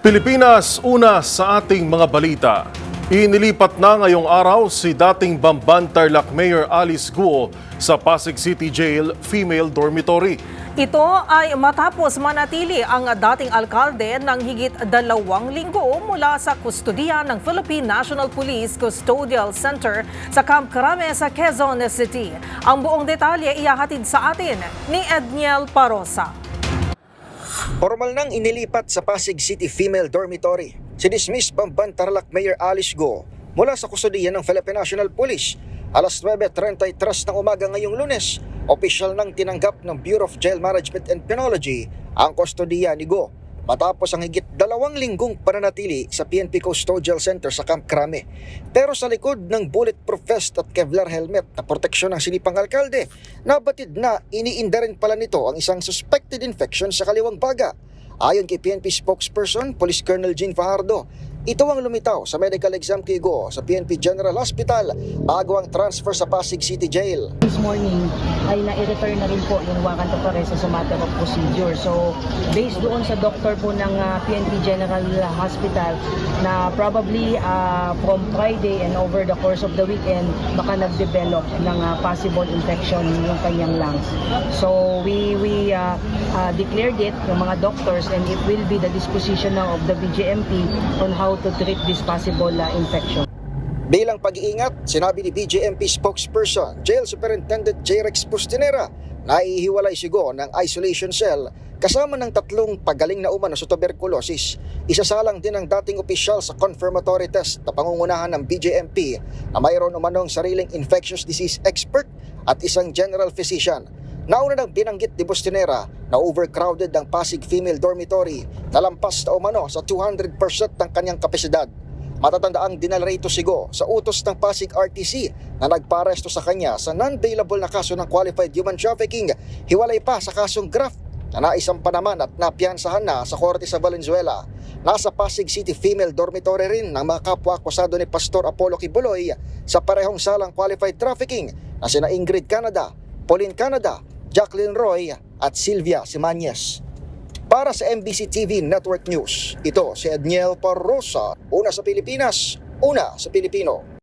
Pilipinas, una sa ating mga balita. Inilipat na ngayong araw si dating Bamban Tarlac Mayor Alice Guo sa Pasig City Jail Female Dormitory. Ito ay matapos manatili ang dating alkalde ng higit 2 linggo mula sa kustodiya ng Philippine National Police Custodial Center sa Camp Crame sa Quezon City. Ang buong detalye ihahatid sa atin ni Edniel Parosa. Formal nang inilipat sa Pasig City Female Dormitory si dismissed Bamban Tarlac Mayor Alice Guo mula sa kustodiya ng Philippine National Police. Alas 9:33 ng umaga ngayong Lunes, opisyal nang tinanggap ng Bureau of Jail Management and Penology ang kustodiya ni Guo matapos ang higit 2 linggong pananatili sa PNP Custodial Center sa Camp Crame. Pero sa likod ng bulletproof vest at Kevlar helmet na proteksyon ng sinipang alkalde, nabatid na iniinda rin pala nito ang isang suspected infection sa kaliwang baga. Ayon kay PNP spokesperson, Police Colonel Jean Fajardo, ito ang lumitaw sa medical exam kay Guo sa PNP General Hospital bago ang transfer sa Pasig City Jail. This morning ay na-return na rin po yung warrant of arrest as a matter of procedure. So based doon sa doctor po ng PNP General Hospital na probably from Friday and over the course of the weekend baka nag-develop ng possible infection yung kanyang lungs. So we declared it yung mga doctors and it will be the disposition now of the BJMP on how to treat this possible infection. Bilang pag-iingat, sinabi ni BJMP spokesperson Jail Superintendent J. Rex Pustinera na ihiwalay si Guo ng isolation cell kasama ng 3 pagaling na umano sa tuberculosis. Isasalang din ang dating opisyal sa confirmatory test na pangungunahan ng BJMP na mayroon umanong sariling infectious disease expert at isang general physician. Nauna nang binanggit ni Pustinera na overcrowded ang Pasig Female Dormitory na lampas na umano sa 200% ng kanyang kapasidad. Matatandaang dinala rito si Guo sa utos ng Pasig RTC na nagparesto sa kanya sa non-bailable na kaso ng qualified human trafficking, hiwalay pa sa kasong graft na naisampa naman at napiyansahan na sa korte sa Valenzuela. Nasa Pasig City Female Dormitory rin ng mga kapwa-akusado ni Pastor Apollo Kibuloy sa parehong salang qualified trafficking na sina Ingrid Canada, Pauline Canada, Jacqueline Roy at Sylvia Simanyes. Para sa MBC TV Network News, ito si Edniel Parosa, una sa Pilipinas, una sa Pilipino.